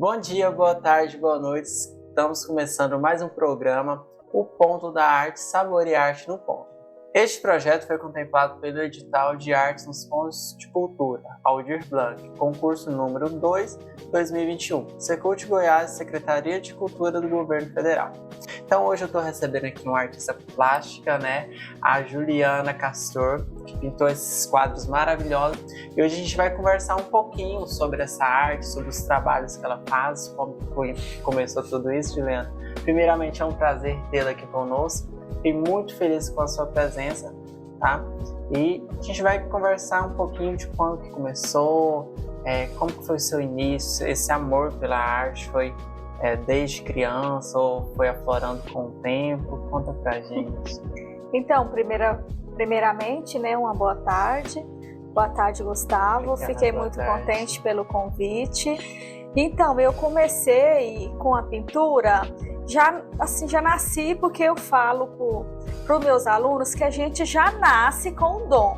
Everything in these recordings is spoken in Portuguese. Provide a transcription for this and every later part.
Bom dia, boa tarde, boa noite. Estamos começando mais um programa, O Ponto da Arte, Sabor e Arte no Ponto. Este projeto foi contemplado pelo edital de Artes nos Pontos de Cultura, Aldir Blanc, concurso número 2, 2021, Secult Goiás, Secretaria de Cultura do Governo Federal. Então hoje eu estou recebendo aqui uma artista plástica, a Juliana Castor, que pintou esses quadros maravilhosos. E hoje a gente vai conversar um pouquinho sobre essa arte, sobre os trabalhos que ela faz, como começou tudo isso, Juliana. Primeiramente é um prazer tê-la aqui conosco. Fiquei muito feliz com a sua presença, tá? E a gente vai conversar um pouquinho de quando que começou, como que foi o seu início, esse amor pela arte foi desde criança ou foi aflorando com o tempo? Conta pra gente. Então, primeiramente, uma boa tarde. Boa tarde, Gustavo. Fiquei muito contente pelo convite. Então, eu comecei com a pintura, já nasci, porque eu falo para os meus alunos que a gente já nasce com um dom.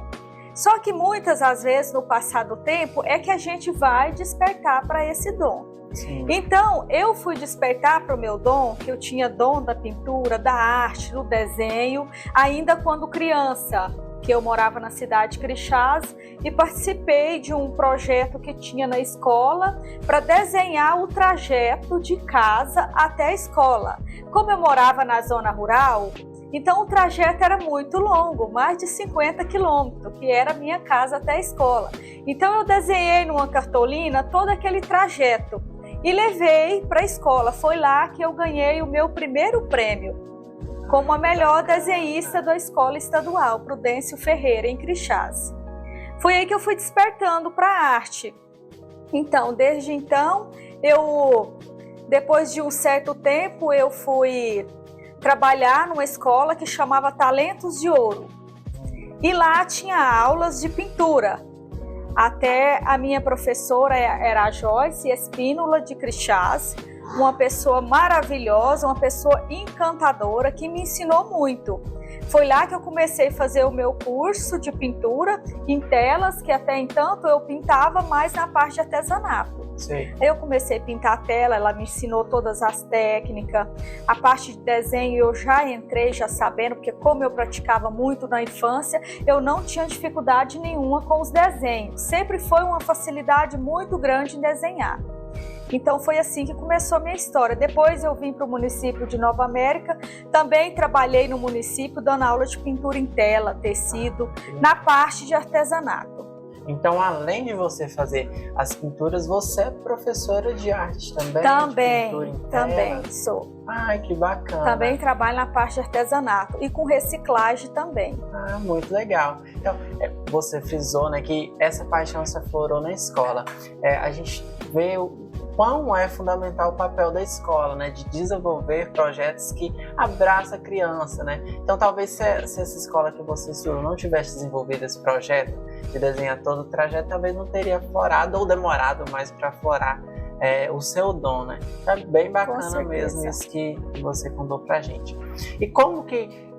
Só que muitas das vezes, no passar do tempo, é que a gente vai despertar para esse dom. Sim. Então, eu fui despertar para o meu dom, que eu tinha dom da pintura, da arte, do desenho, ainda quando criança, que eu morava na cidade de Crixás e participei de um projeto que tinha na escola para desenhar o trajeto de casa até a escola. Como eu morava na zona rural, então o trajeto era muito longo, mais de 50 quilômetros, que era a minha casa até a escola. Então eu desenhei numa cartolina todo aquele trajeto e levei para a escola. Foi lá que eu ganhei o meu primeiro prêmio como a melhor desenhista da escola estadual, Prudêncio Ferreira, em Crixás. Foi aí que eu fui despertando para a arte. Então, desde então, depois de um certo tempo, eu fui trabalhar numa escola que chamava Talentos de Ouro. E lá tinha aulas de pintura. Até a minha professora era a Joyce Espínola, de Crixás, uma pessoa maravilhosa, uma pessoa encantadora que me ensinou muito. Foi lá que eu comecei a fazer o meu curso de pintura em telas, que até então eu pintava mais na parte de artesanato. Sim. Aí eu comecei a pintar a tela, ela me ensinou todas as técnicas. A parte de desenho eu já entrei já sabendo, porque como eu praticava muito na infância, eu não tinha dificuldade nenhuma com os desenhos. Sempre foi uma facilidade muito grande em desenhar. Então foi assim que começou a minha história. Depois eu vim para o município de Nova América, também trabalhei no município dando aula de pintura em tela, tecido, na parte de artesanato. Então, além de você fazer as pinturas, você é professora de arte também? Também sou. Ai, que bacana. Também trabalho na parte de artesanato e com reciclagem também. Ah, muito legal. Então, você frisou, que essa paixão se aflorou na escola. A gente vê o quão é fundamental o papel da escola, de desenvolver projetos que abraçam a criança, Então, talvez se essa escola que você estudou não tivesse desenvolvido esse projeto de desenhar todo o trajeto, talvez não teria aflorado ou demorado mais para aflorar o seu dom, É bem bacana mesmo isso que você contou pra gente. E como que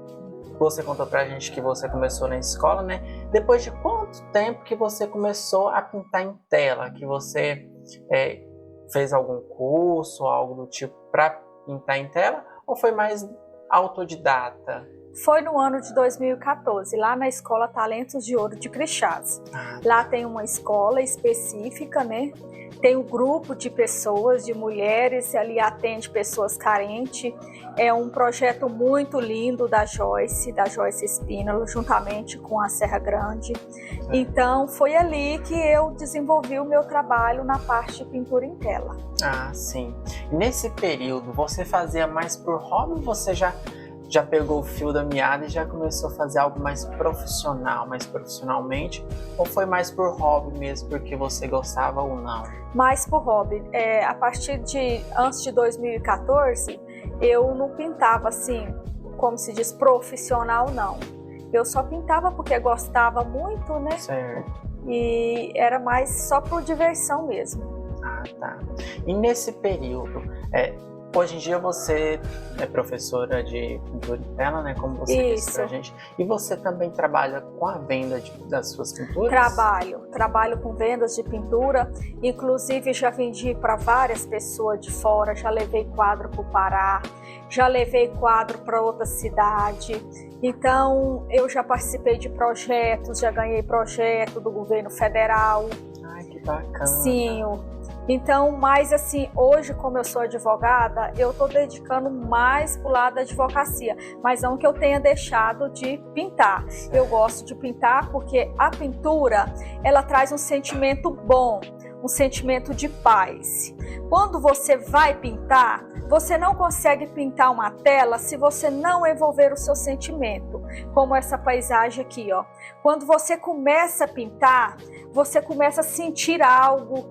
você contou pra gente que você começou na escola, Depois de quanto tempo que você começou a pintar em tela, que você fez algum curso, algo do tipo para pintar em tela, ou foi mais autodidata? Foi no ano de 2014, lá na Escola Talentos de Ouro de Crixás. Lá tem uma escola específica, Tem um grupo de pessoas, de mulheres, ali atende pessoas carentes. É um projeto muito lindo da Joyce Espínola, juntamente com a Serra Grande. Então, foi ali que eu desenvolvi o meu trabalho na parte de pintura em tela. Ah, sim. Nesse período, você fazia mais por hobby ou você já pegou o fio da meada e já começou a fazer algo mais profissional, mais profissionalmente? Ou foi mais por hobby mesmo, porque você gostava ou não? Mais por hobby. A partir antes de 2014, eu não pintava assim, como se diz, profissional, não. Eu só pintava porque gostava muito, Certo. E era mais só por diversão mesmo. Ah, tá. E nesse período, hoje em dia você é professora de pintura em tela, né? Como você disse pra gente. E você também trabalha com a venda das suas pinturas? Trabalho com vendas de pintura. Inclusive já vendi para várias pessoas de fora, já levei quadro para o Pará, já levei quadro para outra cidade. Então eu já participei de projetos, já ganhei projeto do governo federal. Ai, que bacana. Sim. Então, mas assim, hoje como eu sou advogada, eu estou dedicando mais pro lado da advocacia, mas não que eu tenha deixado de pintar. Eu gosto de pintar porque a pintura, ela traz um sentimento bom, um sentimento de paz. Quando você vai pintar, você não consegue pintar uma tela se você não envolver o seu sentimento, como essa paisagem aqui, ó. Quando você começa a pintar, você começa a sentir algo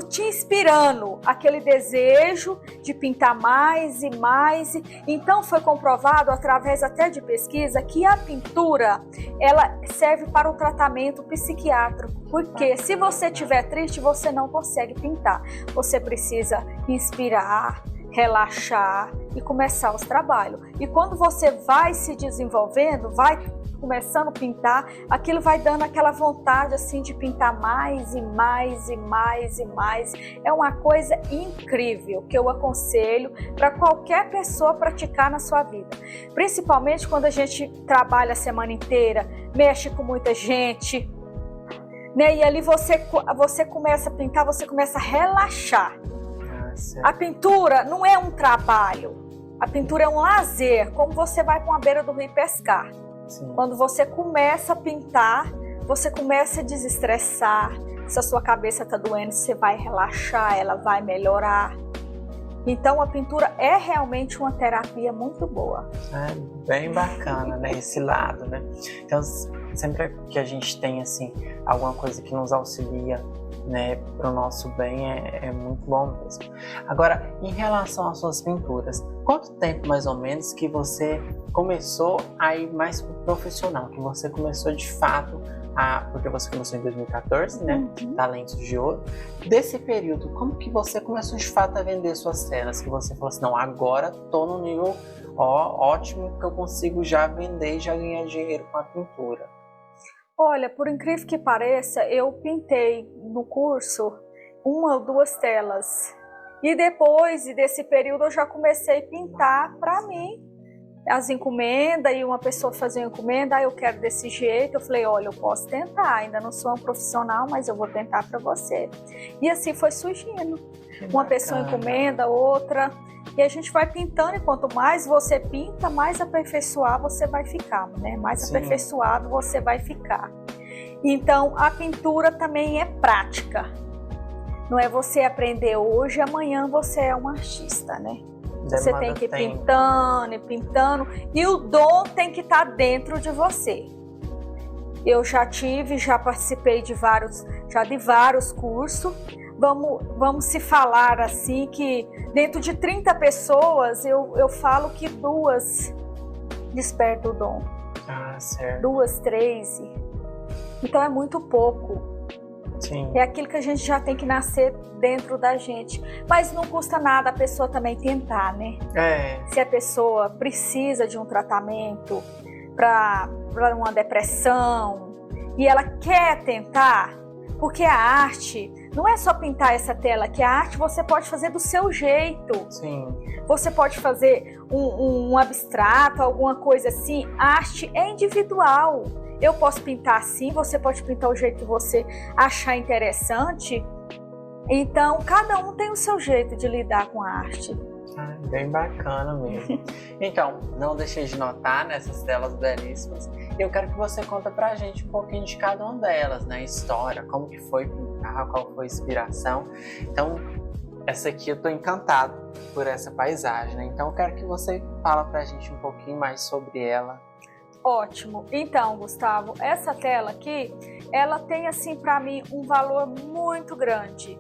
te inspirando, aquele desejo de pintar mais e mais. Então foi comprovado através até de pesquisa que a pintura, ela serve para o tratamento psiquiátrico, porque se você estiver triste, você não consegue pintar. Você precisa inspirar, relaxar e começar os trabalhos. E quando você vai se desenvolvendo, vai começando a pintar, aquilo vai dando aquela vontade assim de pintar mais e mais e mais e mais. É uma coisa incrível que eu aconselho para qualquer pessoa praticar na sua vida. Principalmente quando a gente trabalha a semana inteira, mexe com muita gente, né? E ali você começa a pintar, você começa a relaxar. A pintura não é um trabalho, a pintura é um lazer, como você vai para uma beira do rio pescar. Sim. Quando você começa a pintar, você começa a desestressar. Se a sua cabeça está doendo, você vai relaxar, ela vai melhorar. Então a pintura é realmente uma terapia muito boa. É bem bacana, né? Esse lado, né? Então sempre que a gente tem assim alguma coisa que nos auxilia, né, para o nosso bem, é muito bom mesmo. Agora, em relação às suas pinturas, quanto tempo mais ou menos que você começou a ir mais pro profissional, que você começou de fato porque você começou em 2014, né, Talentos de Ouro. Desse período, como que você começou de fato a vender suas telas, que você falou assim, não, agora tô no nível ótimo que eu consigo já vender e já ganhar dinheiro com a pintura? Olha, por incrível que pareça, eu pintei no curso 1 ou 2 telas. E depois desse período eu já comecei a pintar para mim as encomendas, e uma pessoa fazia uma encomenda, eu quero desse jeito. Eu falei, olha, eu posso tentar, ainda não sou uma profissional, mas eu vou tentar para você. E assim foi surgindo. Uma pessoa encomenda, outra, e a gente vai pintando, e quanto mais você pinta, mais aperfeiçoado você vai ficar, né? Mais Sim. aperfeiçoado você vai ficar. Então, a pintura também é prática. Não é você aprender hoje, amanhã você é um artista, né? Você tem que ir pintando e pintando, e o dom tem que estar dentro de você. Eu já participei de vários cursos. Vamos se falar assim que dentro de 30 pessoas eu falo que 2 despertam o dom. Ah, certo. 2, 3. Então é muito pouco. Sim. É aquilo que a gente já tem que nascer dentro da gente. Mas não custa nada a pessoa também tentar, né? Se a pessoa precisa de um tratamento para uma depressão e ela quer tentar, porque a arte não é só pintar essa tela, que a arte você pode fazer do seu jeito. Sim. Você pode fazer um abstrato, alguma coisa assim. A arte é individual. Eu posso pintar assim, você pode pintar o jeito que você achar interessante. Então, cada um tem o seu jeito de lidar com a arte. Bem bacana mesmo. Então, não deixei de notar nessas telas belíssimas. Eu quero que você conta pra gente um pouquinho de cada uma delas, né? História, como que foi pintar, qual foi a inspiração. Então, essa aqui eu tô encantado por essa paisagem, né? Então, eu quero que você fala pra gente um pouquinho mais sobre ela. Ótimo. Então, Gustavo, essa tela aqui, ela tem assim para mim um valor muito grande.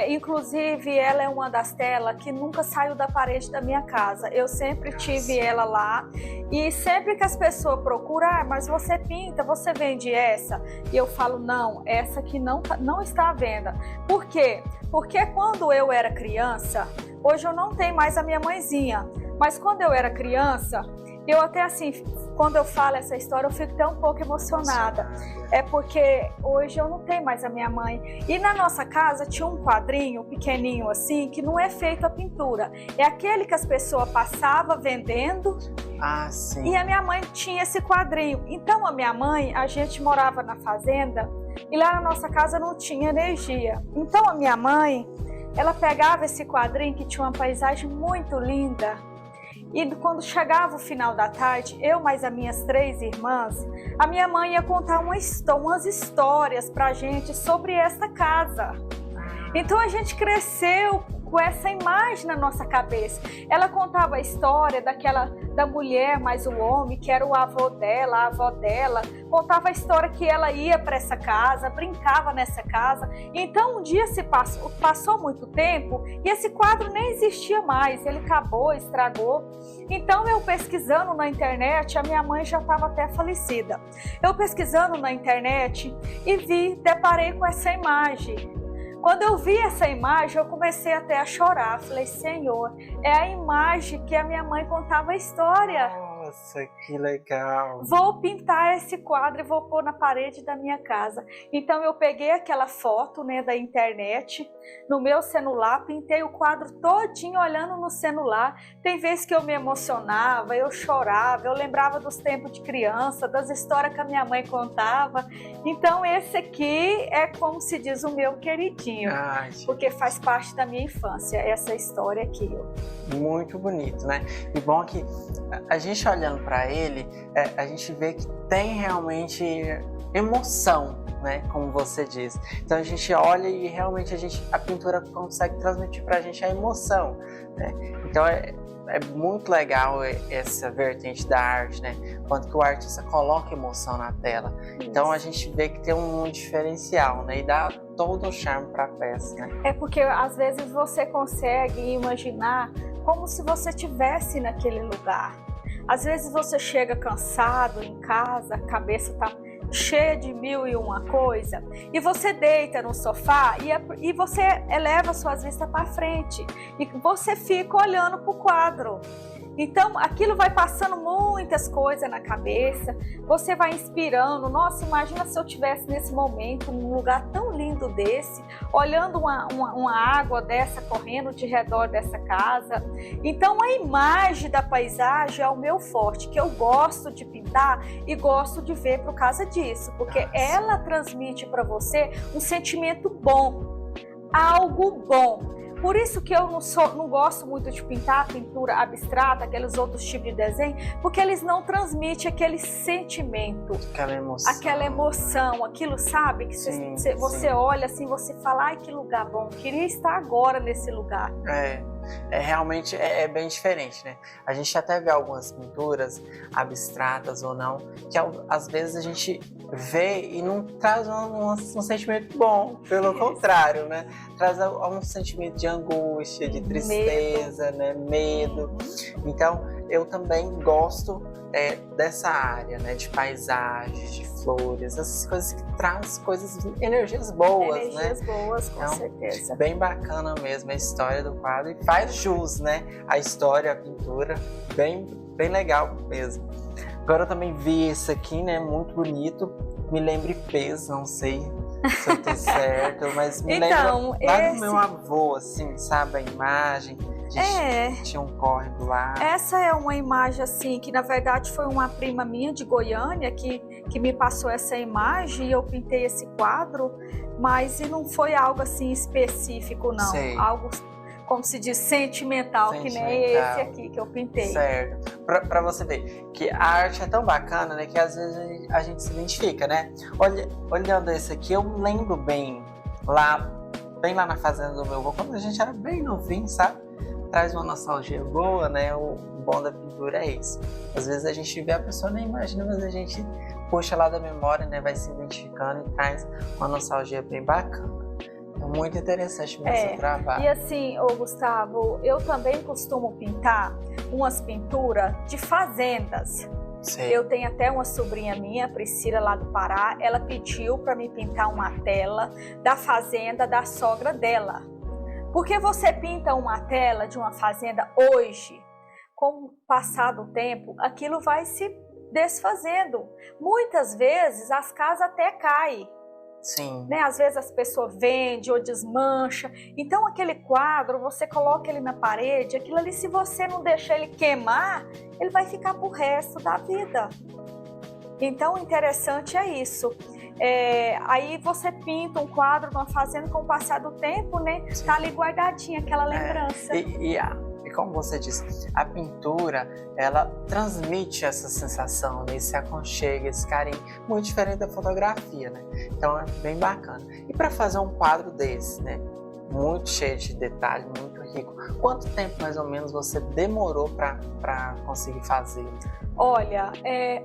Inclusive, ela é uma das telas que nunca saiu da parede da minha casa. Eu sempre tive ela lá. E sempre que as pessoas procuram, mas você pinta, você vende essa? E eu falo, não, essa aqui não está à venda. Por quê? Porque quando eu era criança, hoje eu não tenho mais a minha mãezinha, mas quando eu era criança, eu até assim, quando eu falo essa história, eu fico até um pouco emocionada. É porque hoje eu não tenho mais a minha mãe. E na nossa casa tinha um quadrinho pequenininho assim, que não é feito a pintura. É aquele que as pessoas passavam vendendo. Ah, sim. E a minha mãe tinha esse quadrinho. Então a minha mãe, a gente morava na fazenda e lá na nossa casa não tinha energia. Então a minha mãe, ela pegava esse quadrinho que tinha uma paisagem muito linda. E quando chegava o final da tarde, eu mais as minhas 3 irmãs, a minha mãe ia contar umas histórias pra gente sobre essa casa. Então a gente cresceu com essa imagem na nossa cabeça. Ela contava a história da mulher mais o homem, que era o avô dela, a avó dela. Contava a história que ela ia para essa casa, brincava nessa casa. Então um dia passou muito tempo e esse quadro nem existia mais. Ele acabou, estragou. Então eu pesquisando na internet, a minha mãe já estava até falecida. Eu pesquisando na internet e deparei com essa imagem. Quando eu vi essa imagem, eu comecei até a chorar. Falei, Senhor, é a imagem que a minha mãe contava a história. Nossa, que legal. Vou pintar esse quadro e vou pôr na parede da minha casa. Então eu peguei aquela foto, né, da internet no meu celular, pintei o quadro todinho olhando no celular. Tem vezes que eu me emocionava, eu chorava, eu lembrava dos tempos de criança, das histórias que a minha mãe contava. Então esse aqui é, como se diz, o meu queridinho, porque faz parte da minha infância, essa história aqui. Muito bonito, né? E bom que a gente olhando para ele, a gente vê que tem realmente emoção, né? Como você diz. Então a gente olha e realmente a pintura consegue transmitir para a gente a emoção, né? Então é muito legal essa vertente da arte, né? Quando que o artista coloca emoção na tela. Então a gente vê que tem um diferencial, né? E dá todo o charme para a peça, né? É porque às vezes você consegue imaginar como se você estivesse naquele lugar. Às vezes você chega cansado em casa, a cabeça está cheia de 1001 coisa, e você deita no sofá e você eleva suas vistas para frente e você fica olhando para o quadro. Então aquilo vai passando muitas coisas na cabeça, você vai inspirando. Nossa, imagina se eu estivesse nesse momento, num lugar tão lindo desse, olhando uma água dessa correndo de redor dessa casa. Então a imagem da paisagem é o meu forte, que eu gosto de pintar e gosto de ver por causa disso, porque ela transmite para você um sentimento bom, algo bom. Por isso que eu não gosto muito de pintar pintura abstrata, aqueles outros tipos de desenho, porque eles não transmitem aquele sentimento. Aquela emoção, aquilo, sabe? Que você olha assim, você fala, ai, que lugar bom, queria estar agora nesse lugar. Realmente é bem diferente, né? A gente até vê algumas pinturas, abstratas ou não, que às vezes a gente vê e não traz um sentimento bom, pelo contrário, né? Traz um sentimento de angústia, de tristeza, né? Medo. Então, eu também gosto dessa área, né? De paisagens, de flores, essas coisas que trazem energias boas, né? Energias boas, com certeza. Bem bacana mesmo a história do quadro e faz jus, né? A história, a pintura, bem legal mesmo. Agora eu também vi esse aqui, né? Muito bonito. Me lembra Ipês, não sei se eu tô certo, mas me lembra lá do meu avô, assim, sabe? A imagem. Tinha um córrego lá. Essa é uma imagem assim, que na verdade foi uma prima minha de Goiânia que me passou essa imagem e eu pintei esse quadro, mas não foi algo assim específico, não. Sei. Algo, como se diz, sentimental, que nem esse aqui que eu pintei. Certo. Pra você ver que a arte é tão bacana, né, que às vezes a gente se identifica, né? Olhando esse aqui, eu lembro bem lá na fazenda do meu avô, quando a gente era bem novinho, sabe? Traz uma nostalgia boa, né? O bom da pintura é isso. Às vezes a gente vê, a pessoa nem imagina, mas a gente puxa lá da memória, né? Vai se identificando e traz uma nostalgia bem bacana. Muito interessante mesmo esse trabalho. E assim, Gustavo, eu também costumo pintar umas pinturas de fazendas. Sim. Eu tenho até uma sobrinha minha, a Priscila, lá do Pará, ela pediu para me pintar uma tela da fazenda da sogra dela. Porque você pinta uma tela de uma fazenda hoje, com o passar do tempo, aquilo vai se desfazendo. Muitas vezes as casas até caem. Sim. Né? Às vezes as pessoas vendem ou desmancha. Então aquele quadro, você coloca ele na parede, aquilo ali, se você não deixar ele queimar, ele vai ficar pro resto da vida. Então o interessante é isso. Aí você pinta um quadro numa fazenda, com o passar do tempo, né? Tá ali guardadinha aquela lembrança. E como você disse, a pintura, ela transmite essa sensação, né? Esse aconchego, esse carinho, muito diferente da fotografia, né? Então é bem bacana. E para fazer um quadro desse, né? Muito cheio de detalhes, muito rico, quanto tempo mais ou menos você demorou para conseguir fazer? Olha,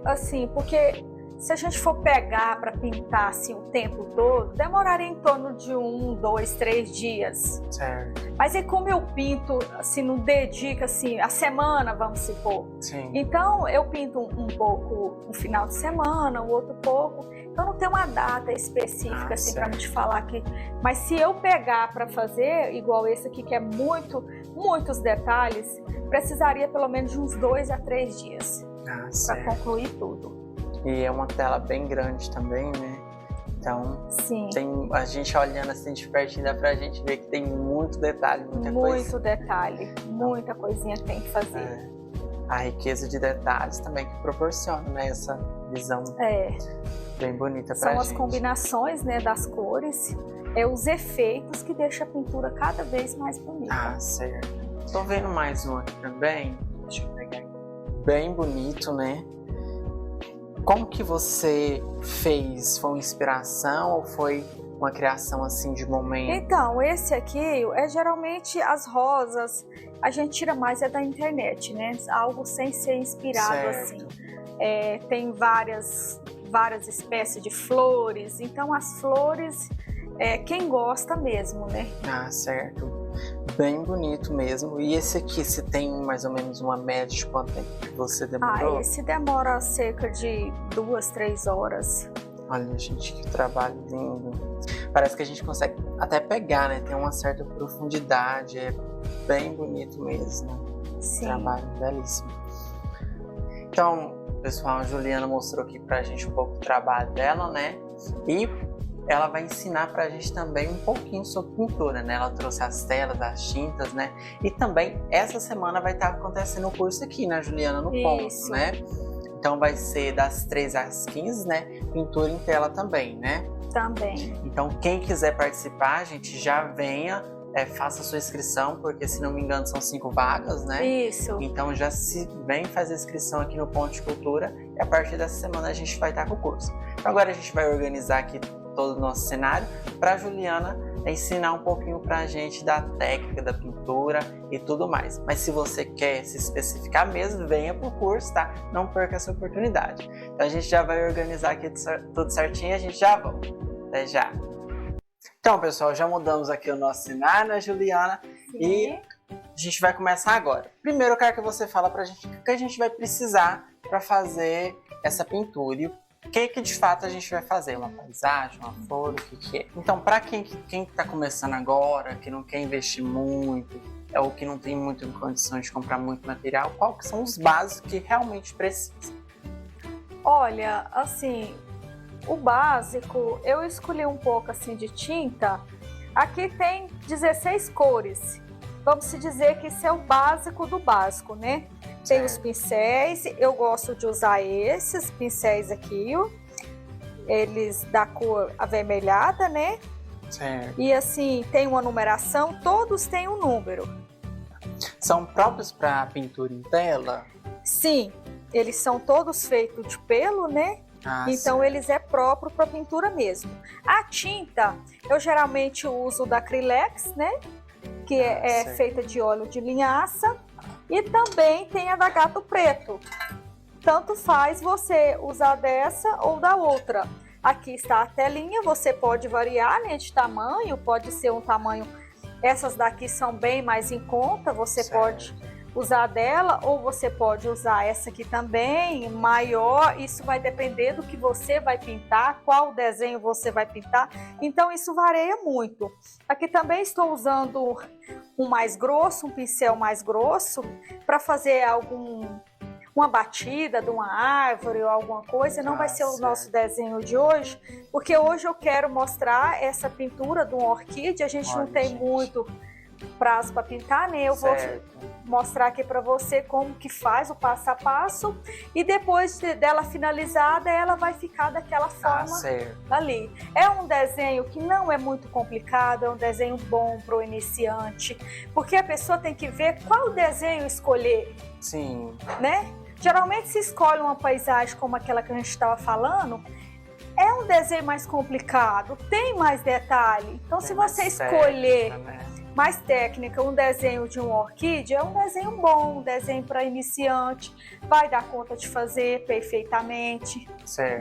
assim, porque se a gente for pegar para pintar assim, o tempo todo, demoraria em torno de 1, 2, 3 dias. Certo. Mas aí como eu pinto, assim, não dedico assim, a semana, vamos supor. Sim. Então eu pinto um pouco no final de semana, o outro pouco. Então não tem uma data específica assim para me te falar aqui. Mas se eu pegar para fazer, igual esse aqui, que é muitos detalhes, precisaria pelo menos de uns 2 a 3 dias para concluir tudo. E é uma tela bem grande também, né? Então, sim, a gente olhando assim de pertinho, dá pra gente ver que tem muito detalhe, muita coisa. Muito detalhe, muita coisinha que tem que fazer. A riqueza de detalhes também que proporciona, né, essa visão bem bonita pra gente. São as combinações, né, das cores, os efeitos que deixam a pintura cada vez mais bonita. Ah, certo. Tô vendo mais um aqui também, deixa eu pegar aqui. Bem bonito, né? Como que você fez? Foi uma inspiração ou foi uma criação assim de momento? Então, esse aqui geralmente as rosas, a gente tira mais da internet, né? Algo sem ser inspirado assim. Tem várias espécies de flores, então as flores, quem gosta mesmo, né? Ah, certo. Bem bonito mesmo. E esse aqui, se tem mais ou menos uma média de quanto tempo que você demorou? Esse demora cerca de 2, 3 horas. Olha, gente, que trabalho lindo. Parece que a gente consegue até pegar, né? Tem uma certa profundidade, é bem bonito mesmo. Sim. Trabalho belíssimo. Então, pessoal, a Juliana mostrou aqui pra gente um pouco do trabalho dela, né? E ela vai ensinar pra gente também um pouquinho sobre pintura, né? Ela trouxe as telas, as tintas, né? E também essa semana vai estar acontecendo o curso aqui, né, Juliana, no Ponto, né? Então vai ser das 3 às 15, né? Pintura em tela também, né? Também. Então quem quiser participar, gente, já venha, faça a sua inscrição, porque se não me engano são 5 vagas, né? Isso. Então já vem fazer inscrição aqui no Ponto de Cultura e a partir dessa semana a gente vai estar com o curso. Então agora a gente vai organizar aqui todo o nosso cenário para a Juliana ensinar um pouquinho para a gente da técnica da pintura e tudo mais. Mas se você quer se especificar mesmo, venha para o curso, tá? Não perca essa oportunidade. Então a gente já vai organizar aqui tudo certinho e a gente já volta. Até já! Então, pessoal, já mudamos aqui o nosso cenário, né, Juliana? Sim. E a gente vai começar agora. Primeiro eu quero que você fale pra gente o que a gente vai precisar para fazer essa pintura e o que de fato a gente vai fazer, uma paisagem, uma flor, o que é. Então, para quem está começando agora, que não quer investir muito, ou que não tem muitas condições de comprar muito material, qual que são os básicos que realmente precisa? Olha, assim, o básico, eu escolhi um pouco assim de tinta. Aqui tem 16 cores. Vamos dizer que isso é o básico do básico, né? Tem os pincéis, eu gosto de usar esses pincéis aqui, ó. Eles da cor avermelhada, né? Certo. E assim, tem uma numeração, todos têm um número. São próprios para pintura em tela? Sim, eles são todos feitos de pelo, né? Então certo. eles é próprio para pintura mesmo. A tinta, eu geralmente uso da Acrylex, né? Que é feita de óleo de linhaça. E também tem a da Gato Preto. Tanto faz você usar dessa ou da outra. Aqui está a telinha, você pode variar, né, de tamanho, pode ser um tamanho, essas daqui são bem mais em conta, você pode usar dela, ou você pode usar essa aqui também, maior, isso vai depender do que você vai pintar, qual desenho você vai pintar, então isso varia muito. Aqui também estou usando um mais grosso, um pincel mais grosso, para fazer uma batida de uma árvore ou alguma coisa. Não vai ser o nosso desenho de hoje, porque hoje eu quero mostrar essa pintura de uma orquídea. A gente não tem muito prazo para pintar, né? Eu vou mostrar aqui para você como que faz o passo a passo, e depois dela finalizada, ela vai ficar daquela forma ali. É um desenho que não é muito complicado, é um desenho bom para o iniciante, porque a pessoa tem que ver qual desenho escolher. Sim. Né? Geralmente se escolhe uma paisagem como aquela que a gente estava falando, é um desenho mais complicado, tem mais detalhe. Então se você escolher mais técnica, um desenho de uma orquídea, é um desenho bom, um desenho para iniciante, vai dar conta de fazer perfeitamente,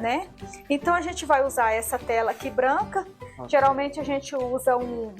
né? Então a gente vai usar essa tela aqui branca, geralmente a gente usa um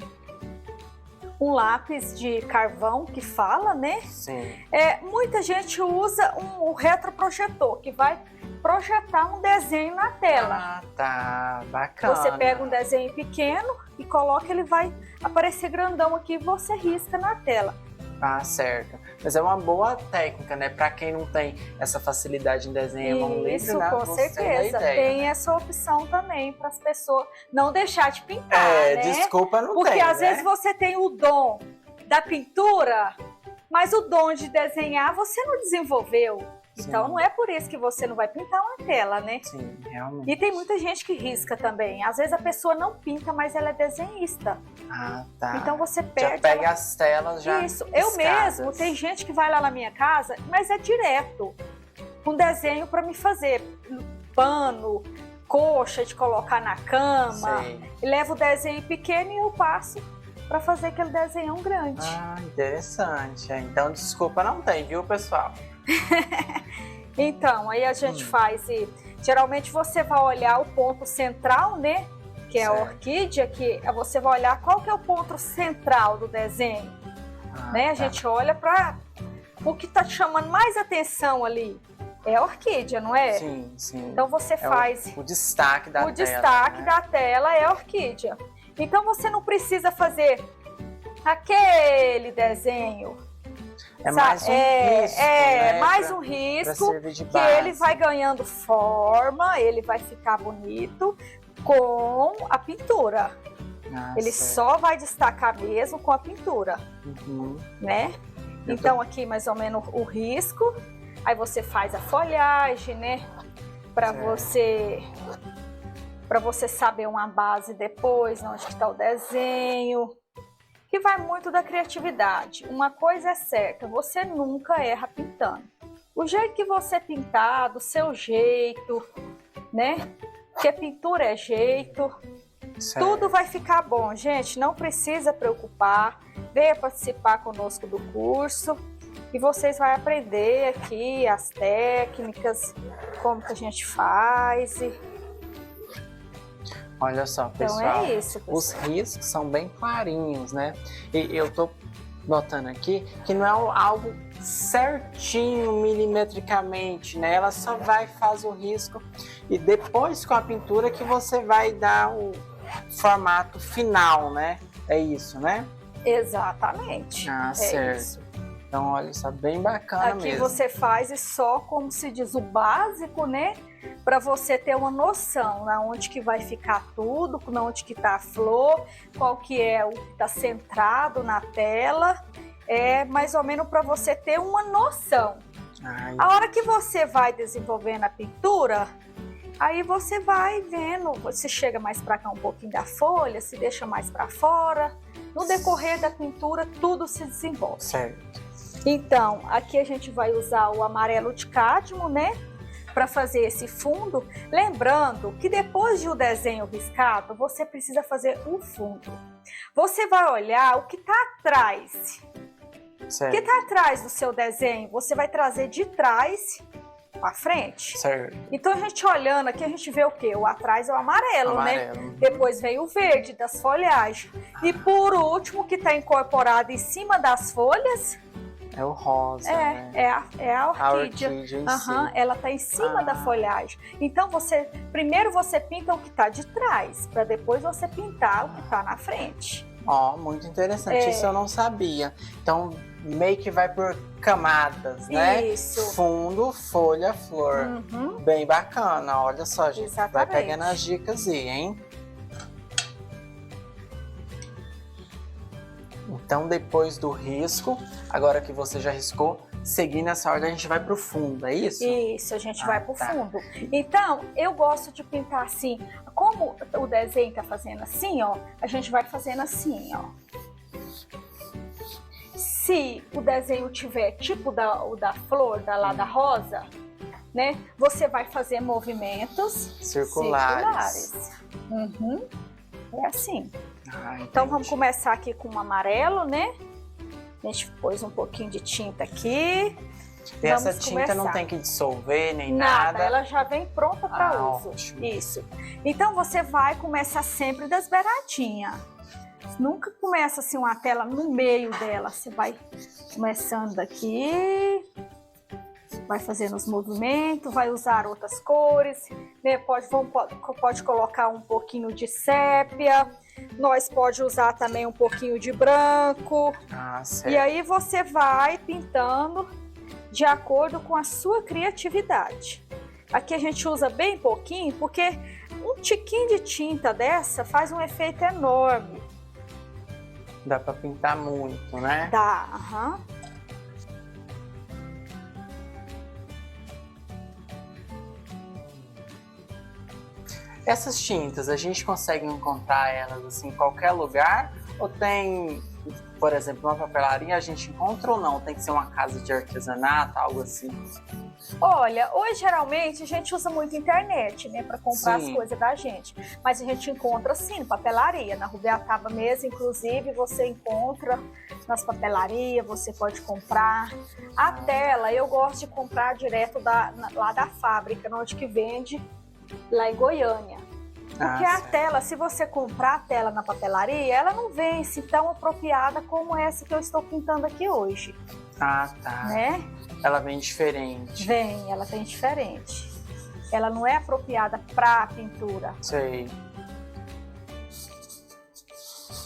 lápis de carvão que fala, né? Sim. Muita gente usa um retroprojetor, que vai projetar um desenho na tela. Ah, tá. Bacana. Você pega um desenho pequeno e coloca, ele vai aparecer grandão aqui e você risca na tela. Ah, certo. Mas é uma boa técnica, né? Para quem não tem essa facilidade em desenho mão livre, isso, né? com certeza. Tem essa opção também para as pessoas não deixar de pintar, né? Desculpa, não Porque tem, às vezes você tem o dom da pintura, mas o dom de desenhar você não desenvolveu. Sim. Então não é por isso que você não vai pintar uma tela, né? Sim, realmente. E tem muita gente que risca também. Às vezes a pessoa não pinta, mas ela é desenhista. Ah, tá. Então você perde. Já pega as telas já. Isso. Eu mesmo, tem gente que vai lá na minha casa, mas é direto. Um desenho para me fazer. Pano, coxa de colocar na cama. E levo o desenho pequeno e eu passo para fazer aquele desenhão grande. Ah, interessante. Então desculpa, não tem, viu, pessoal? Então, aí a gente faz e geralmente você vai olhar o ponto central, né? Que é a orquídea, que você vai olhar qual que é o ponto central do desenho. Né? A gente olha para o que está te chamando mais atenção ali. É a orquídea, não é? Sim, sim. Então você faz... O destaque da tela. O destaque da tela é a orquídea. Então você não precisa fazer aquele desenho. É mais um risco, né? Mais um risco que ele vai ganhando forma, ele vai ficar bonito com a pintura. Ele só vai destacar mesmo com a pintura, né? Então aqui mais ou menos o risco, aí você faz a folhagem, né? Para você saber uma base depois, onde está o desenho. Que vai muito da criatividade. Uma coisa é certa, você nunca erra pintando. O jeito que você pintar, do seu jeito, né? Porque pintura é jeito, tudo vai ficar bom. Gente, não precisa preocupar, venha participar conosco do curso e vocês vão aprender aqui as técnicas, como que a gente faz. Olha só, pessoal, então é isso, pessoal. Os riscos são bem clarinhos, né? E eu tô notando aqui que não é algo certinho milimetricamente, né? Ela só faz o risco e depois com a pintura que você vai dar o formato final, né? É isso, né? Exatamente. Ah, certo. Isso. Então, olha só, bem bacana mesmo. Aqui você faz e só, como se diz, o básico, né? Para você ter uma noção na onde que vai ficar tudo, na onde que tá a flor, qual que é o que está centrado na tela, mais ou menos para você ter uma noção. A hora que você vai desenvolvendo a pintura, aí você vai vendo, você chega mais para cá um pouquinho da folha, se deixa mais para fora, no decorrer da pintura tudo se desenvolve. Certo. Então, aqui a gente vai usar o amarelo de cádmio, né? Para fazer esse fundo, lembrando que depois de o desenho riscado, você precisa fazer o fundo. Você vai olhar o que está atrás. Certo. O que está atrás do seu desenho, você vai trazer de trás pra frente. Certo. Então a gente olhando aqui, a gente vê o quê? O atrás é o amarelo, né? Depois vem o verde das folhagens. E por último, que tá incorporado em cima das folhas... É o rosa, né? É a orquídea. A orquídea em si. Ela tá em cima da folhagem. Então primeiro você pinta o que tá de trás, para depois você pintar o que tá na frente. Ó, muito interessante. Isso eu não sabia. Então meio que vai por camadas, né? Isso. Fundo, folha, flor. Bem bacana. Olha só, gente. Exatamente. Vai pegando as dicas aí, hein? Então, depois do risco, agora que você já riscou, seguindo essa ordem, a gente vai pro fundo, é isso? Isso, a gente vai pro fundo. Então, eu gosto de pintar assim. Como o desenho tá fazendo assim, ó, a gente vai fazendo assim, ó. Se o desenho tiver tipo o da flor, da rosa, né? Você vai fazer movimentos circulares. É assim. Então vamos começar aqui com o amarelo, né? A gente pôs um pouquinho de tinta aqui. E essa tinta não tem que dissolver nem nada? Ela já vem pronta para uso. Ótimo. Isso. Então você vai começar sempre das beiradinhas. Nunca começa assim uma tela no meio dela. Você vai começando daqui, vai fazendo os movimentos, vai usar outras cores, né? Pode colocar um pouquinho de sépia. Nós pode usar também um pouquinho de branco. Certo. E aí você vai pintando de acordo com a sua criatividade. Aqui a gente usa bem pouquinho, porque um tiquinho de tinta dessa faz um efeito enorme. Dá pra pintar muito, né? Dá, Essas tintas, a gente consegue encontrar elas assim, em qualquer lugar? Ou tem, por exemplo, uma papelaria a gente encontra ou não? Tem que ser uma casa de artesanato, algo assim? Olha, hoje geralmente a gente usa muito a internet, né, para comprar Sim. as coisas da gente. Mas a gente encontra sim, papelaria. Na Rubiataba mesmo, inclusive, você encontra nas papelarias, você pode comprar. A tela, eu gosto de comprar direto lá da fábrica, onde que vende, lá em Goiânia. Porque a tela, se você comprar a tela na papelaria, ela não vem assim tão apropriada como essa que eu estou pintando aqui hoje. Tá. Né? Ela vem diferente. Ela vem diferente. Ela não é apropriada para pintura. Sei.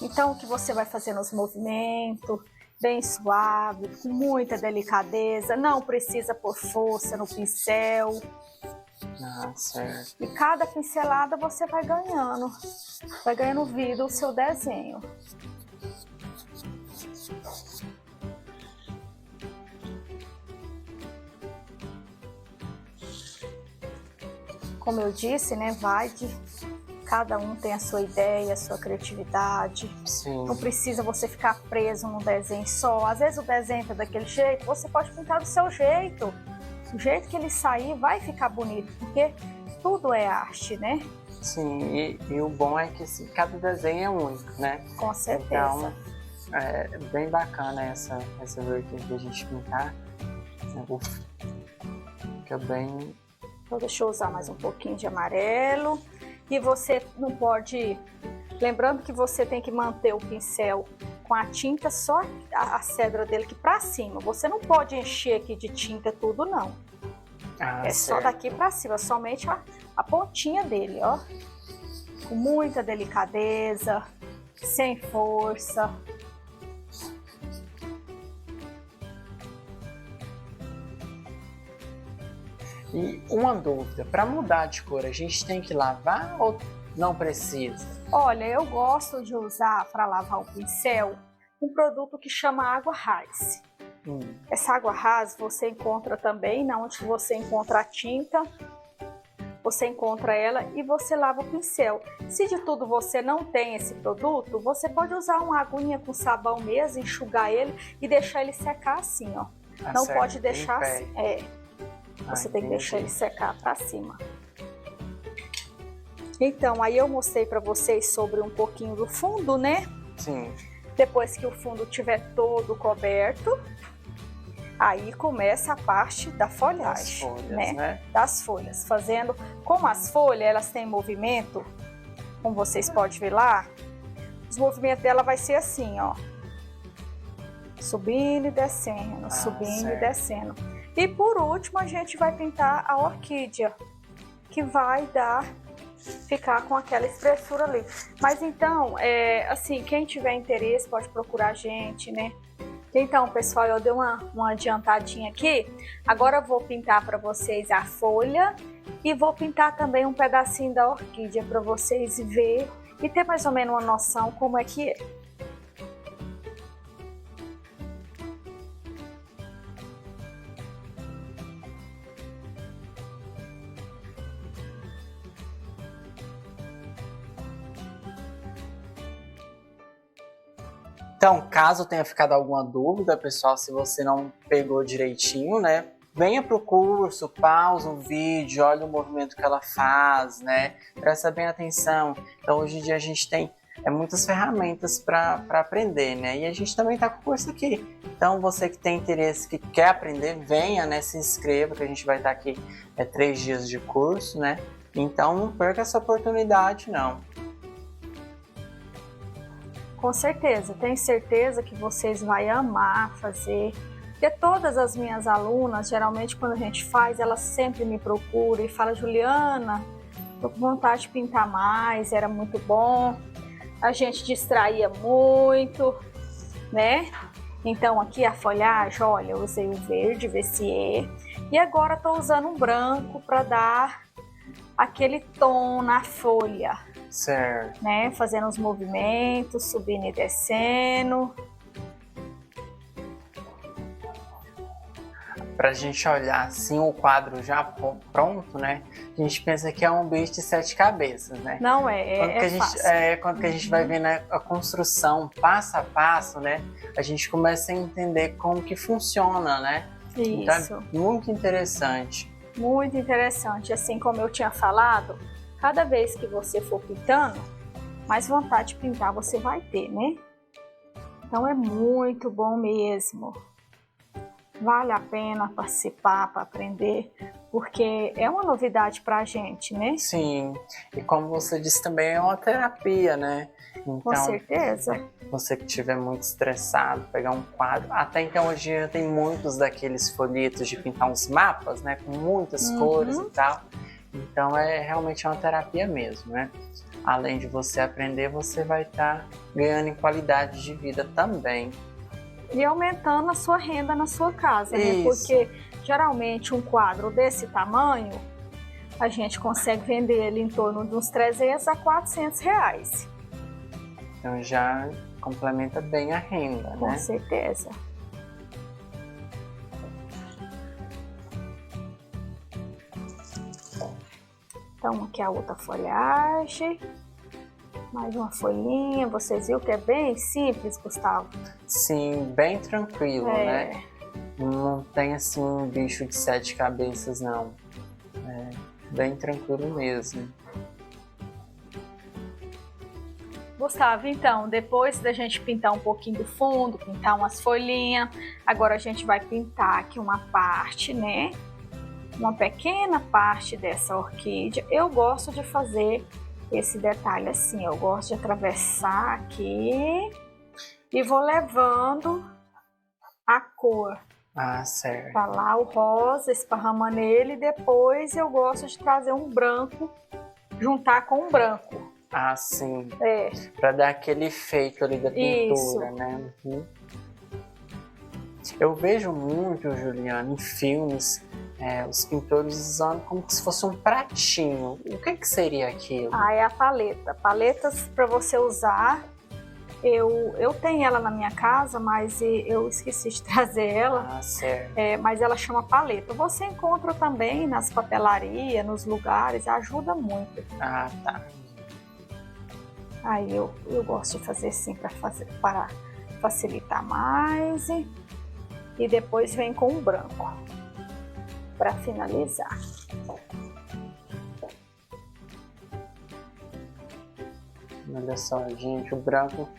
Então, o que você vai fazendo os movimentos, bem suave, com muita delicadeza, não precisa pôr força no pincel. Certo. E cada pincelada você vai ganhando vida o seu desenho. Como eu disse, né, cada um tem a sua ideia, a sua criatividade. Sim. Não precisa você ficar preso num desenho só. Às vezes o desenho tá daquele jeito, você pode pintar do seu jeito. Do jeito que ele sair, vai ficar bonito, porque tudo é arte, né? Sim, e o bom é que assim, cada desenho é único, né? Com certeza. Então, é bem bacana essa vertente de a gente pintar. Fica bem... Então deixa eu usar mais um pouquinho de amarelo. E você não pode... Lembrando que você tem que manter o pincel com a tinta só a cedra dele aqui pra cima. Você não pode encher aqui de tinta tudo, não. É só daqui pra cima, somente a pontinha dele, ó. Com muita delicadeza, sem força. E uma dúvida, para mudar de cor, a gente tem que lavar ou não precisa? Olha, eu gosto de usar para lavar o pincel um produto que chama água rase. Essa água rase você encontra também onde você encontra a tinta, você encontra ela e você lava o pincel. Se de tudo você não tem esse produto, você pode usar uma aguinha com sabão mesmo, enxugar ele e deixar ele secar assim, ó. Não certo, pode deixar assim. Você tem que deixar ele secar para cima. Então, aí eu mostrei para vocês sobre um pouquinho do fundo, né? Sim. Depois que o fundo estiver todo coberto, Aí começa a parte da folhagem, das folhas, né? Das folhas, fazendo, como as folhas elas têm movimento, como vocês podem ver lá, os movimentos dela vai ser assim, ó, subindo e descendo, subindo e descendo. E por último a gente vai pintar a orquídea, que vai ficar com aquela espessura ali. Mas então, assim, quem tiver interesse pode procurar a gente, né? Então, pessoal, eu dei uma adiantadinha aqui. Agora eu vou pintar para vocês a folha e vou pintar também um pedacinho da orquídea para vocês verem e ter mais ou menos uma noção como é que é. Então, caso tenha ficado alguma dúvida, pessoal, se você não pegou direitinho, né? Venha para o curso, pausa o vídeo, olha o movimento que ela faz, né? Presta bem atenção. Então, hoje em dia a gente tem muitas ferramentas para aprender, né? E a gente também está com o curso aqui. Então, você que tem interesse, que quer aprender, venha, né? Se inscreva, que a gente vai estar aqui 3 dias de curso, né? Então, não perca essa oportunidade, não. Com certeza, tenho certeza que vocês vão amar fazer. Porque todas as minhas alunas, geralmente quando a gente faz, elas sempre me procuram e falam: Juliana, tô com vontade de pintar mais, era muito bom, a gente distraía muito, né? Então aqui a folhagem, olha, eu usei o verde, VCE, e agora estou usando um branco para dar aquele tom na folha. Certo. Né? Fazendo os movimentos, subindo e descendo. Pra gente olhar assim o quadro já pronto, né? A gente pensa que é um bicho de 7 cabeças, né? Não é, fácil. Quando que a gente vai vendo a construção passo a passo, né? A gente começa a entender como que funciona, né? Isso. Então, é muito interessante. Muito interessante. Assim como eu tinha falado, cada vez que você for pintando, mais vontade de pintar você vai ter, né? Então é muito bom mesmo. Vale a pena participar para aprender, porque é uma novidade para a gente, né? Sim, e como você disse também, é uma terapia, né? Então, com certeza. Você que estiver muito estressado, pegar um quadro. Até então hoje em dia tem muitos daqueles folhetos de pintar uns mapas, né? Com muitas cores e tal. Então é realmente uma terapia mesmo, né? Além de você aprender, você vai estar ganhando em qualidade de vida também. E aumentando a sua renda na sua casa, né? Isso. Porque geralmente um quadro desse tamanho, a gente consegue vender ele em torno de uns 300 a 400 reais. Então já complementa bem a renda, né? Com certeza. Então aqui a outra folhagem. Mais uma folhinha, vocês viram que é bem simples, Gustavo? Sim, bem tranquilo, né? Não tem assim um bicho de 7 cabeças, não. É bem tranquilo mesmo. Gustavo, então, depois da gente pintar um pouquinho do fundo, pintar umas folhinhas, agora a gente vai pintar aqui uma parte, né? Uma pequena parte dessa orquídea. Eu gosto de fazer esse detalhe assim, eu gosto de atravessar aqui e vou levando a cor. Ah, certo. Tá lá o rosa, esparrama nele, e depois eu gosto de trazer um branco, juntar com um branco. Ah, sim. Pra dar aquele efeito ali da pintura, né? Eu vejo muito, Juliana, em filmes, os pintores usando como se fosse um pratinho. O que seria aquilo? Ah, é a paleta. Paletas para você usar. Eu tenho ela na minha casa, mas eu esqueci de trazer ela. Ah, certo. Mas ela chama paleta. Você encontra também nas papelarias, nos lugares, ajuda muito. Ah, tá. Aí eu gosto de fazer assim para facilitar mais. E depois vem com o branco para finalizar. Olha só, gente, o branco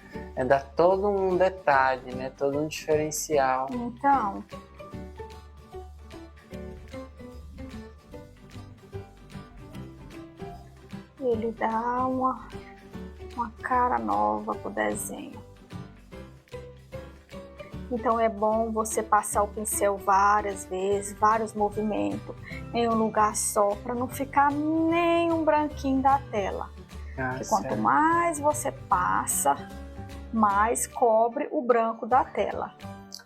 dá todo um detalhe, né? Todo um diferencial. Então, ele dá uma cara nova pro desenho. Então é bom você passar o pincel várias vezes, vários movimentos em um lugar só, para não ficar nenhum branquinho da tela. Porque quanto mais você passa, mais cobre o branco da tela.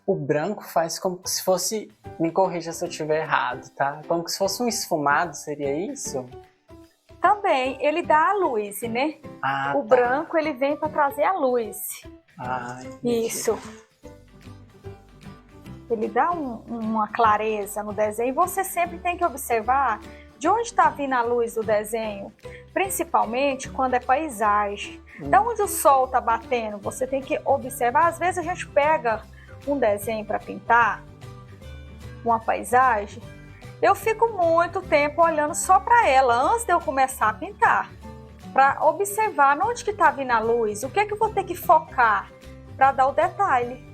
O branco faz como se fosse, me corrija se eu estiver errado, tá? Como se fosse um esfumado, seria isso? Também, ele dá a luz, né? O branco, ele vem para trazer a luz. Isso. Ele dá uma clareza no desenho. E você sempre tem que observar de onde está vindo a luz do desenho. Principalmente quando é paisagem. Da onde o sol está batendo, você tem que observar. Às vezes a gente pega um desenho para pintar, uma paisagem, eu fico muito tempo olhando só para ela antes de eu começar a pintar, para observar onde que está vindo a luz, o que é que eu vou ter que focar para dar o detalhe.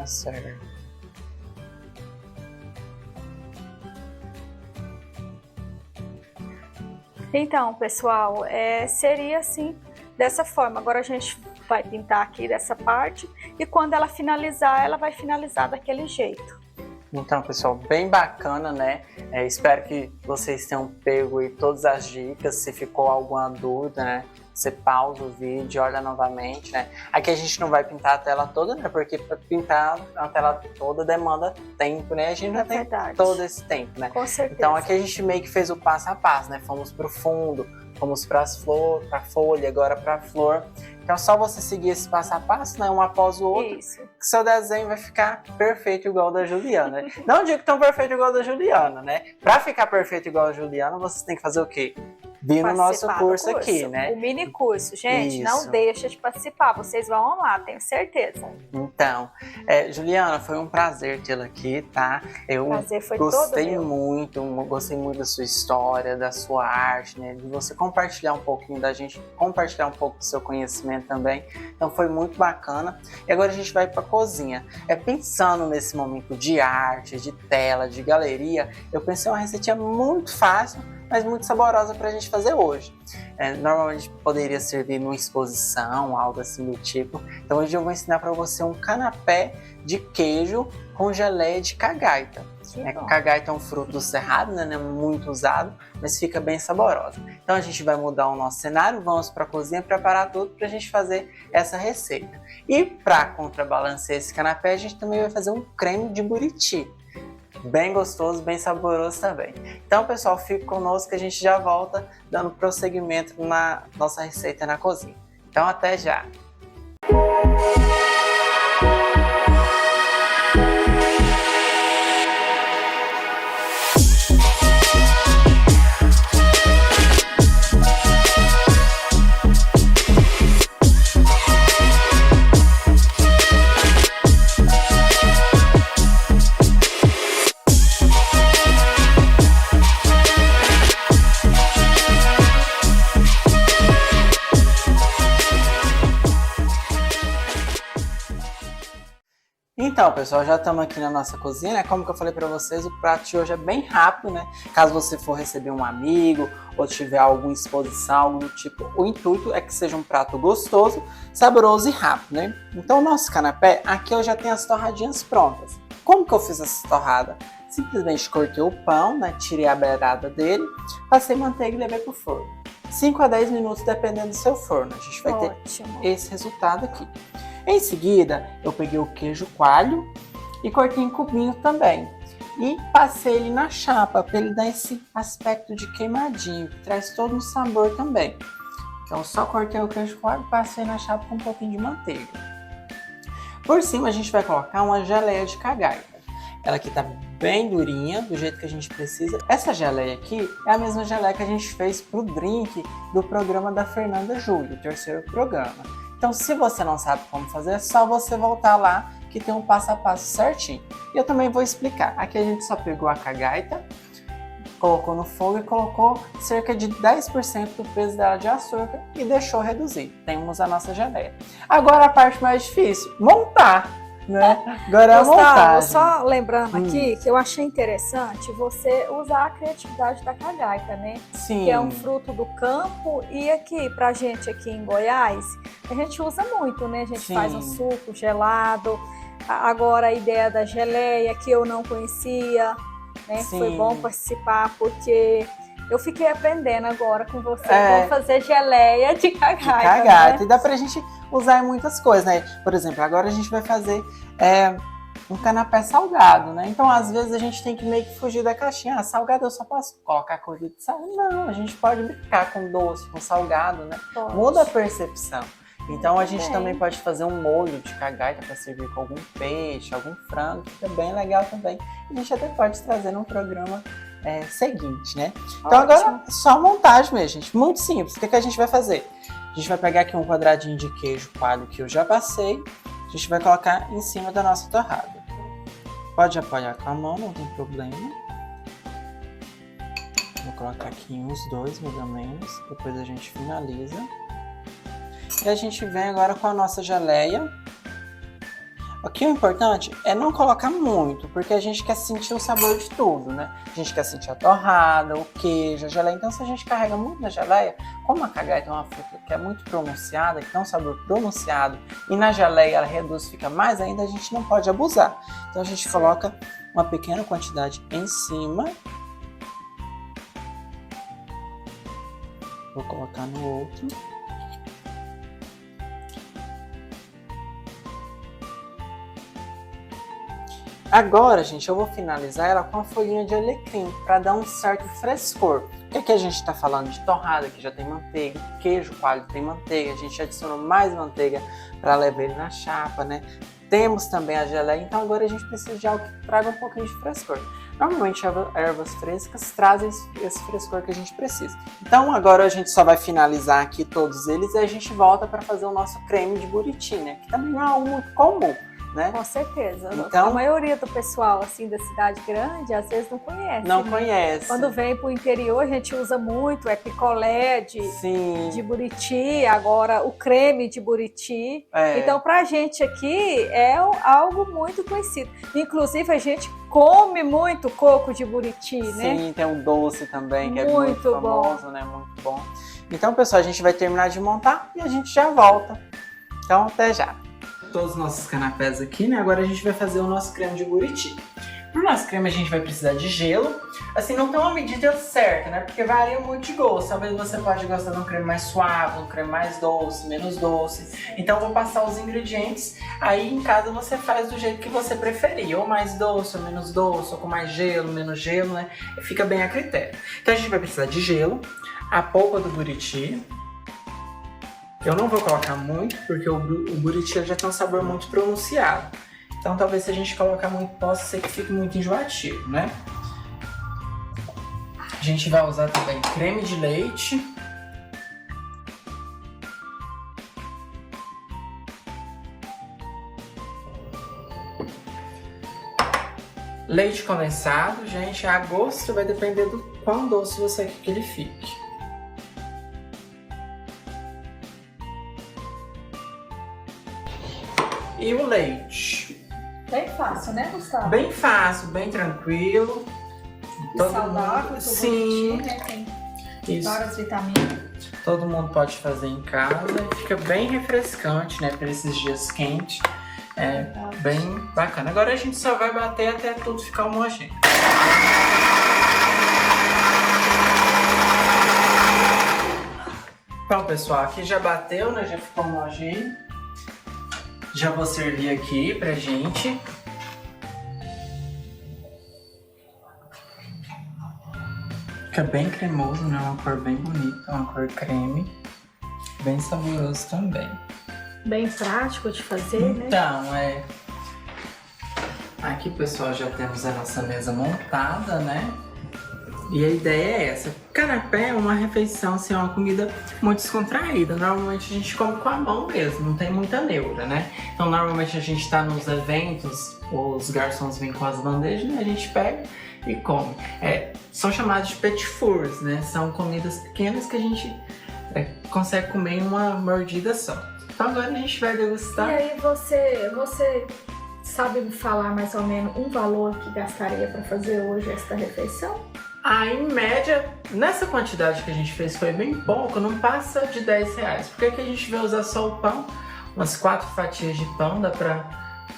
Certo. Então, pessoal, seria assim, dessa forma. Agora a gente vai pintar aqui dessa parte e quando ela finalizar, ela vai finalizar daquele jeito. Então, pessoal, bem bacana, né? Espero que vocês tenham pego aí todas as dicas. Se ficou alguma dúvida, né? Você pausa o vídeo, olha novamente, né? Aqui a gente não vai pintar a tela toda, né? Porque para pintar a tela toda demanda tempo, né? A gente não tem todo esse tempo, né? Com certeza. Então aqui a gente meio que fez o passo a passo, né? Fomos pro fundo, fomos para as flores, para a folha, agora para a flor. Então é só você seguir esse passo a passo, né? Um após o outro. Isso. Que seu desenho vai ficar perfeito igual o da Juliana. Não digo tão perfeito igual o da Juliana, né? Para ficar perfeito igual a Juliana, você tem que fazer o quê? Vir no nosso curso aqui, né? O mini curso, gente, Isso. Não deixa de participar, vocês vão amar, tenho certeza. Então, Juliana, foi um prazer tê-la aqui, tá? Eu prazer foi gostei todo muito, gostei muito da sua história, da sua arte, né? De você compartilhar um pouquinho da gente, compartilhar um pouco do seu conhecimento também. Então foi muito bacana. E agora a gente vai para a cozinha. Pensando nesse momento de arte, de tela, de galeria, eu pensei uma receitinha muito fácil, mas muito saborosa para a gente fazer hoje. Normalmente poderia servir numa exposição, algo assim do tipo. Então hoje eu vou ensinar para você um canapé de queijo com geleia de cagaita. Cagaita é um fruto do cerrado, né? Não é muito usado, mas fica bem saborosa. Então a gente vai mudar o nosso cenário, vamos para a cozinha preparar tudo para a gente fazer essa receita. E para contrabalancear esse canapé, a gente também vai fazer um creme de buriti. Bem gostoso, bem saboroso também. Então, pessoal, fique conosco que a gente já volta dando prosseguimento na nossa receita na cozinha. Então, até já! Então, pessoal, já estamos aqui na nossa cozinha, né? Como que eu falei para vocês, o prato de hoje é bem rápido, né? Caso você for receber um amigo ou tiver alguma exposição, algo do tipo, o intuito é que seja um prato gostoso, saboroso e rápido, né? Então, o nosso canapé, aqui eu já tenho as torradinhas prontas. Como que eu fiz essa torrada? Simplesmente cortei o pão, né? Tirei a beirada dele, passei manteiga e levei pro forno. 5 a 10 minutos, dependendo do seu forno. A gente vai ter esse resultado aqui. Em seguida, eu peguei o queijo coalho e cortei em cubinho também. E passei ele na chapa, para ele dar esse aspecto de queimadinho, que traz todo um sabor também. Então, só cortei o queijo coalho e passei na chapa com um pouquinho de manteiga. Por cima, a gente vai colocar uma geleia de cagaita. Ela aqui tá bem durinha, do jeito que a gente precisa. Essa geleia aqui é a mesma geleia que a gente fez pro drink do programa da Fernanda Júlia, o 3º programa. Então, se você não sabe como fazer, é só você voltar lá que tem um passo a passo certinho. E eu também vou explicar. Aqui a gente só pegou a cagaita, colocou no fogo e colocou cerca de 10% do peso dela de açúcar e deixou reduzir. Temos a nossa geleia. Agora a parte mais difícil, montar. Né? Agora é a Gustavo, montagem. só lembrando aqui que eu achei interessante você usar a criatividade da cagaita, né? Sim. Que é um fruto do campo e aqui, pra gente aqui em Goiás, a gente usa muito, né? A gente faz um suco gelado. Agora a ideia da geleia, que eu não conhecia, né? Foi bom participar, porque eu fiquei aprendendo agora com você como fazer geleia de cagaita. Cagaita. Né? E dá pra gente usar em muitas coisas, né? Por exemplo, agora a gente vai fazer um canapé salgado, né? Então, às vezes, a gente tem que meio que fugir da caixinha. Ah, salgado eu só posso colocar coisa de sal. Não, a gente pode brincar com doce, com salgado, né? Pode. Muda a percepção. Então, a gente também pode fazer um molho de cagaita para servir com algum peixe, algum frango. Fica bem legal também. A gente até pode trazer num programa seguinte, né? Então, agora é só montagem mesmo, gente. Muito simples. O que a gente vai fazer? A gente vai pegar aqui um quadradinho de queijo coalho que eu já passei. A gente vai colocar em cima da nossa torrada. Pode apoiar com a mão, não tem problema. Vou colocar aqui uns 2, mais ou menos. Depois a gente finaliza. E a gente vem agora com a nossa geleia. Aqui o importante é não colocar muito, porque a gente quer sentir o sabor de tudo, né? A gente quer sentir a torrada, o queijo, a geleia. Então, se a gente carrega muito na geleia, como a cagaita é uma fruta que é muito pronunciada, que tem um sabor pronunciado, e na geleia ela reduz, fica mais ainda, a gente não pode abusar. Então, a gente coloca uma pequena quantidade em cima. Vou colocar no outro. Agora, gente, eu vou finalizar ela com a folhinha de alecrim, para dar um certo frescor. O que a gente está falando de torrada, que já tem manteiga, queijo coalho tem manteiga, a gente adicionou mais manteiga para levar ele na chapa, né? Temos também a geleia, então agora a gente precisa de algo que traga um pouquinho de frescor. Normalmente ervas frescas trazem esse frescor que a gente precisa. Então agora a gente só vai finalizar aqui todos eles e a gente volta para fazer o nosso creme de buriti, né? Que também não é algo muito comum. Né? Com certeza. Então, a maioria do pessoal assim da cidade grande às vezes não conhece. Não conhece. Quando vem para o interior a gente usa muito picolé de buriti, agora o creme de buriti. Então para a gente aqui é algo muito conhecido. Inclusive a gente come muito coco de buriti, né? Sim, tem um doce também que é muito famoso, né? Muito bom. Então, pessoal, a gente vai terminar de montar e a gente já volta. Então, até já. Todos os nossos canapés aqui, né? Agora a gente vai fazer o nosso creme de buriti. Para o nosso creme a gente vai precisar de gelo. Assim, não tem uma medida certa, né? Porque varia muito de gosto. Talvez você pode gostar de um creme mais suave, um creme mais doce, menos doce. Então eu vou passar os ingredientes. Aí em casa você faz do jeito que você preferir. Ou mais doce, ou menos doce, ou com mais gelo, menos gelo, né? Fica bem a critério. Então a gente vai precisar de gelo, a polpa do buriti. Eu não vou colocar muito, porque o buriti já tem um sabor muito pronunciado. Então talvez se a gente colocar muito, possa ser que fique muito enjoativo, né? A gente vai usar também creme de leite. Leite condensado, gente, a gosto vai depender do quão doce você quer que ele fique. E o leite. Bem fácil, né, Gustavo? Bem fácil, bem tranquilo. E saudável, tudo sim, né? Tem várias vitaminas. Todo mundo pode fazer em casa e fica bem refrescante, né, para esses dias quentes. É bem bacana. Agora a gente só vai bater até tudo ficar homogêneo. Então, pessoal, aqui já bateu, né? Já ficou homogêneo. Já vou servir aqui pra gente. Fica bem cremoso, né? Uma cor bem bonita, uma cor creme. Bem saboroso também. Bem prático de fazer, né? Então, aqui, pessoal, já temos a nossa mesa montada, né? E a ideia é essa. Canapé é uma refeição, assim, é uma comida muito descontraída. Normalmente a gente come com a mão mesmo, não tem muita neura, né? Então normalmente a gente tá nos eventos, os garçons vêm com as bandejas, né? A gente pega e come. São chamados de petit fours, né? São comidas pequenas que a gente consegue comer em uma mordida só. Então agora a gente vai degustar. E aí você sabe me falar mais ou menos um valor que gastaria para fazer hoje esta refeição? Em média, nessa quantidade que a gente fez foi bem pouco, não passa de R$10. Porque aqui a gente vai usar só o pão, umas 4 fatias de pão, dá pra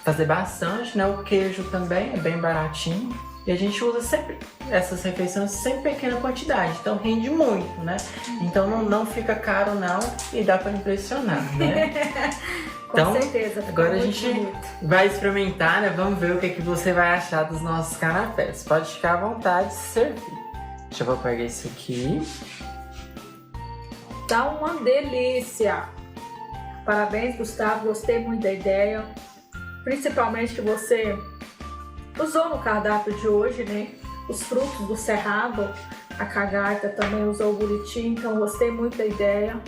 fazer bastante, né? O queijo também é bem baratinho. E a gente usa sempre essas refeições sem pequena quantidade, então rende muito, né? Então não fica caro não e dá pra impressionar, né? Com certeza. Agora a gente vai experimentar, né? Vamos ver o que você vai achar dos nossos canapés. Pode ficar à vontade de servir. Deixa eu pegar esse aqui. Tá uma delícia! Parabéns, Gustavo. Gostei muito da ideia. Principalmente que você usou no cardápio de hoje, né? Os frutos do cerrado. A cagarta também usou o buriti, então gostei muito da ideia.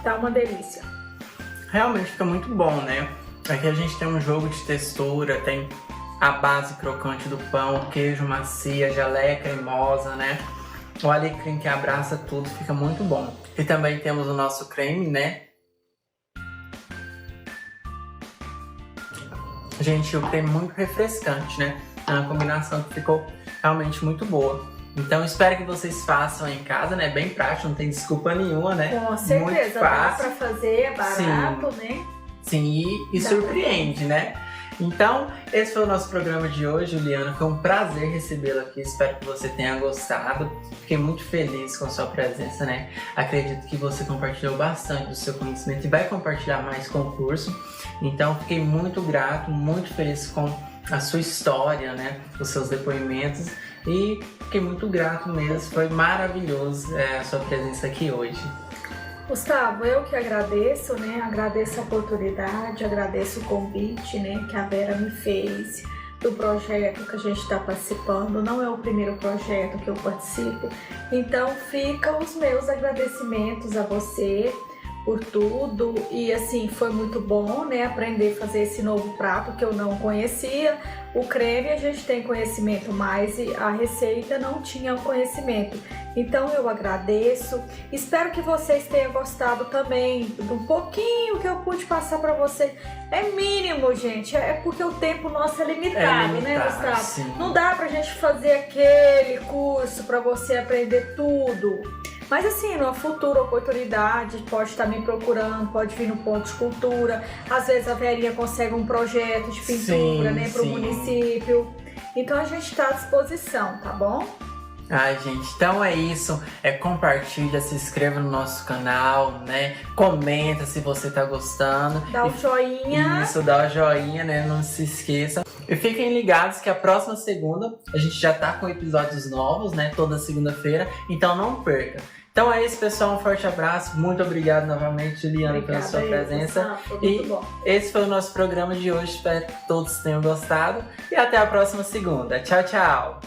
Tá uma delícia. Realmente fica muito bom, né? Aqui a gente tem um jogo de textura, tem a base crocante do pão, o queijo macio, a geleia cremosa, né? O alecrim que abraça tudo, fica muito bom. E também temos o nosso creme, né? Gente, o creme muito refrescante, né? É uma combinação que ficou realmente muito boa. Então espero que vocês façam em casa, né? Bem prático, não tem desculpa nenhuma, né? Com certeza, dá pra fazer, é barato, sim, né? Sim, e surpreende, né? Então, esse foi o nosso programa de hoje, Juliana. Foi um prazer recebê-la aqui. Espero que você tenha gostado. Fiquei muito feliz com a sua presença, né? Acredito que você compartilhou bastante do seu conhecimento e vai compartilhar mais com o curso. Então, fiquei muito grato, muito feliz com a sua história, né? Os seus depoimentos. E fiquei muito grato mesmo. Foi maravilhoso a sua presença aqui hoje. Gustavo, eu que agradeço, né? Agradeço a oportunidade, agradeço o convite, né? Que a Vera me fez do projeto que a gente está participando. Não é o primeiro projeto que eu participo, então ficam os meus agradecimentos a você por tudo. E assim, foi muito bom, né? Aprender a fazer esse novo prato que eu não conhecia. O creme a gente tem conhecimento, mas a receita não tinha o conhecimento. Então eu agradeço, espero que vocês tenham gostado também do pouquinho que eu pude passar para você. É mínimo, gente, é porque o tempo nosso é limitado, né, Gustavo? Sim. Não dá pra gente fazer aquele curso para você aprender tudo. Mas assim, numa futura oportunidade, pode estar me procurando, pode vir no Ponto de Cultura. Às vezes a Verinha consegue um projeto de pintura, né, para o município. Então a gente está à disposição, tá bom? Ai, gente, então é isso. Compartilha, se inscreva no nosso canal, né? Comenta se você tá gostando. Dá o joinha. Isso, dá o joinha, né? Não se esqueça. E fiquem ligados que a próxima segunda a gente já tá com episódios novos, né? Toda segunda-feira, então não perca. Então é isso, pessoal. Um forte abraço. Muito obrigado novamente, Juliana, pela sua presença. E esse foi o nosso programa de hoje. Espero que todos tenham gostado. E até a próxima segunda. Tchau, tchau.